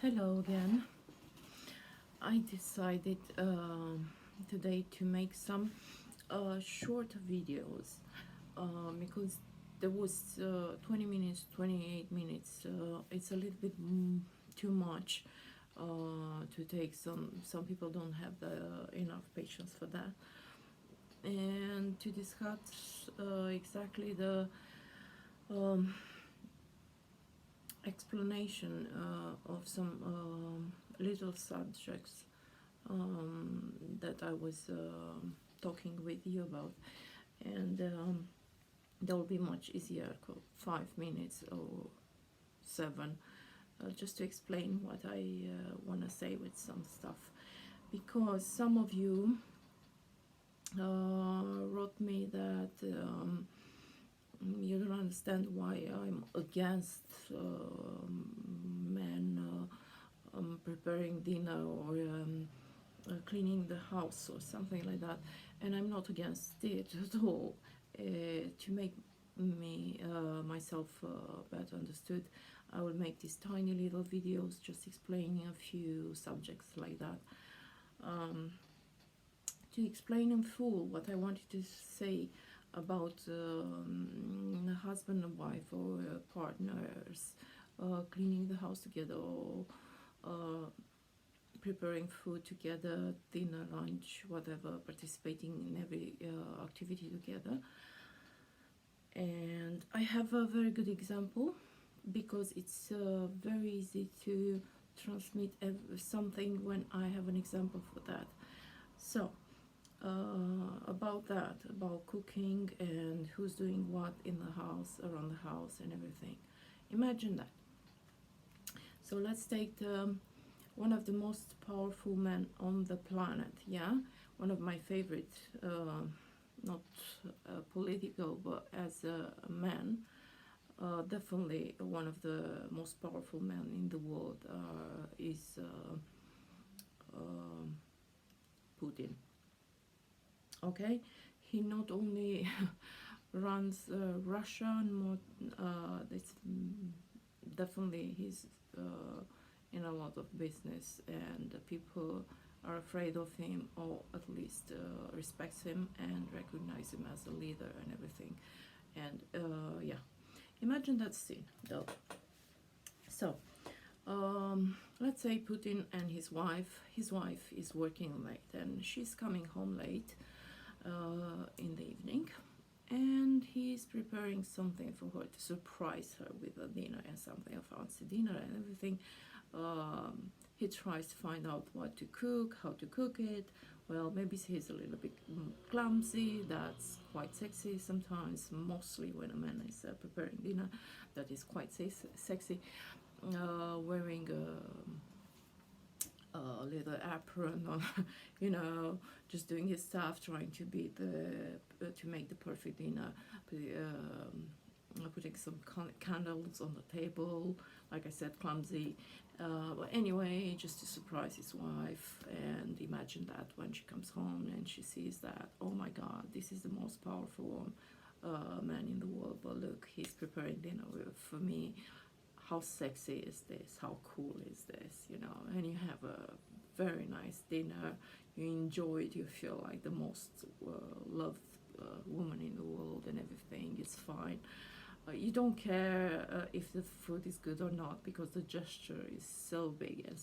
Hello again. I decided today to make some short videos because there was 20 minutes, 28 minutes. It's a little bit too much to take. Some people don't have enough patience for that. And to discuss exactly the um, explanation of some little subjects that I was talking with you about, and that will be much easier, 5 minutes or seven, just to explain what I want to say with some stuff, because some of you wrote me that you don't understand why I'm against men preparing dinner or cleaning the house or something like that, and I'm not against it at all. To make me myself better understood, I will make these tiny little videos just explaining a few subjects like that, to explain in full what I wanted to say about husband and wife or partners cleaning the house together, or preparing food together, dinner, lunch, whatever, participating in every activity together. And I have a very good example because it's very easy to transmit something when I have an example for that. So about that, about cooking and who's doing what in the house, around the house and everything. Imagine that. So let's take one of the most powerful men on the planet, yeah? One of my favorite, not political, but as a man, definitely one of the most powerful men in the world is Putin. Okay, he not only runs Russia, it's definitely he's in a lot of business, and people are afraid of him, or at least respects him and recognize him as a leader and everything. And yeah, imagine that scene though. So let's say Putin and his wife is working late and she's coming home late in the evening, and he's preparing something for her to surprise her with a dinner, and something, a fancy dinner and everything. He tries to find out what to cook, how to cook it. Well, maybe he's a little bit clumsy. That's quite sexy sometimes, mostly when a man is preparing dinner. That is quite sexy. Wearing a little apron on, just doing his stuff, trying to be to make the perfect dinner, putting some candles on the table, like I said, clumsy, but anyway, just to surprise his wife. And imagine that when she comes home and she sees that, oh my god, this is the most powerful man in the world, but look, he's preparing dinner for me. How sexy is this? How cool is this? And you have a very nice dinner, you enjoy it, you feel like the most loved woman in the world, and everything is fine. You don't care if the food is good or not, because the gesture is so big and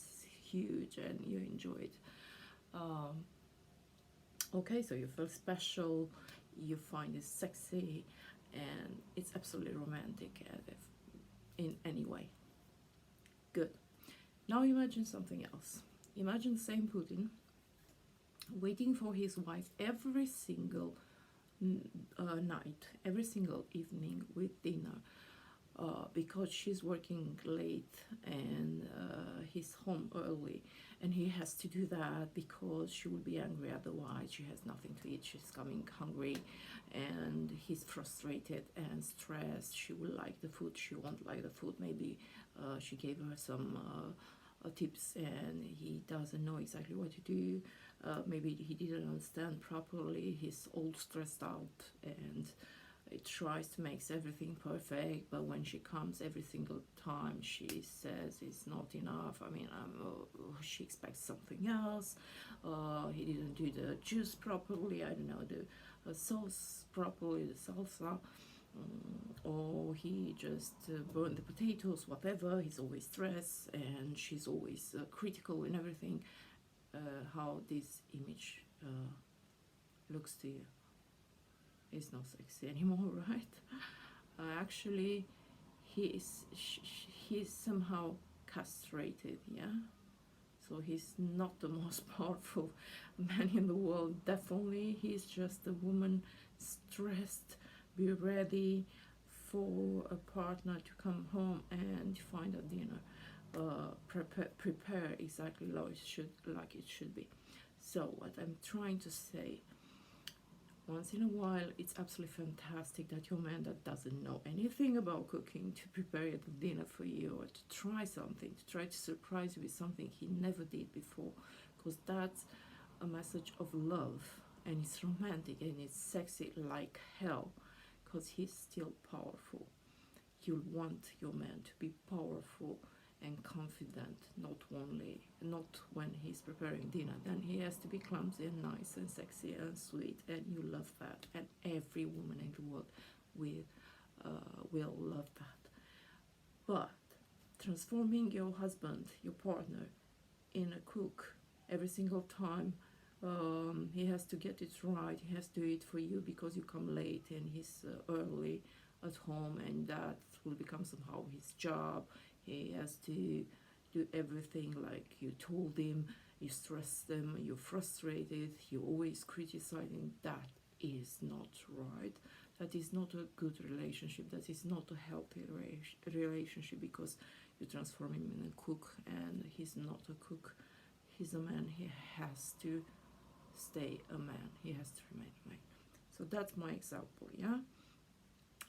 huge, and you enjoy it. Okay, so you feel special, you find it sexy, and it's absolutely romantic in any way. Good. Now imagine something else. Imagine the same Putin waiting for his wife every single night, every single evening with dinner, because she's working late and he's home early, and he has to do that because she will be angry otherwise. She has nothing to eat, she's coming hungry, and he's frustrated and stressed. She will like the food, she won't like the food. Maybe she gave her some tips and he doesn't know exactly what to do. Maybe he didn't understand properly, he's all stressed out, and it tries to make everything perfect, but when she comes every single time, she says it's not enough. I mean, she expects something else. He didn't do the juice properly. I don't know, the sauce properly, the salsa. Or he just burned the potatoes, whatever. He's always stressed, and she's always critical in everything. How this image looks to you is not sexy anymore, right? Actually, he's somehow castrated, yeah. So he's not the most powerful man in the world. Definitely, he's just a woman stressed. Be ready for a partner to come home and find a dinner. Prepare exactly like it should be. So what I'm trying to say, once in a while, it's absolutely fantastic that your man that doesn't know anything about cooking to prepare the dinner for you, or to try something, to try to surprise you with something he never did before, because that's a message of love, and it's romantic and it's sexy like hell, because he's still powerful. You'll want your man to be powerful and confident, not when he's preparing dinner. Then he has to be clumsy and nice and sexy and sweet, and you love that, and every woman in the world will love that. But transforming your husband, your partner, in a cook every single time, he has to get it right. He has to do it for you because you come late and he's early at home, and that will become somehow his job. He has to do everything like you told him. You stress them, you're frustrated, you're always criticizing. That is not right. That is not a good relationship. That is not a healthy relationship, because you transform him in a cook, and he's not a cook. He's a man. He has to stay a man. He has to remain a man. So that's my example, yeah?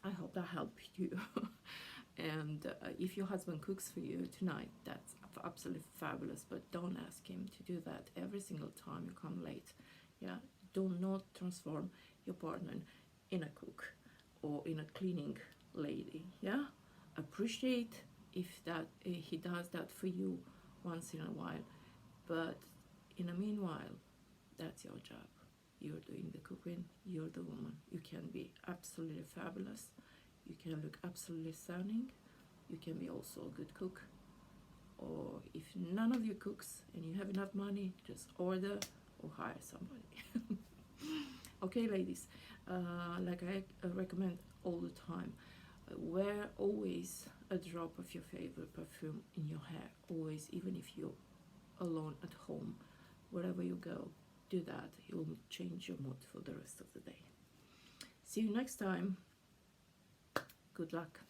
I hope that helped you. And if your husband cooks for you tonight, that's absolutely fabulous, but don't ask him to do that every single time you come late. Yeah, do not transform your partner in a cook or in a cleaning lady. Yeah, appreciate if that he does that for you once in a while, but in the meanwhile, that's your job. You're doing the cooking, you're the woman. You can be absolutely fabulous, you can look absolutely stunning, you can be also a good cook. Or if none of you cooks and you have enough money, just order or hire somebody. Okay, ladies, like I recommend all the time, wear always a drop of your favorite perfume in your hair, always, even if you're alone at home. Wherever you go, do that. It will change your mood for the rest of the day. See you next time. Good luck.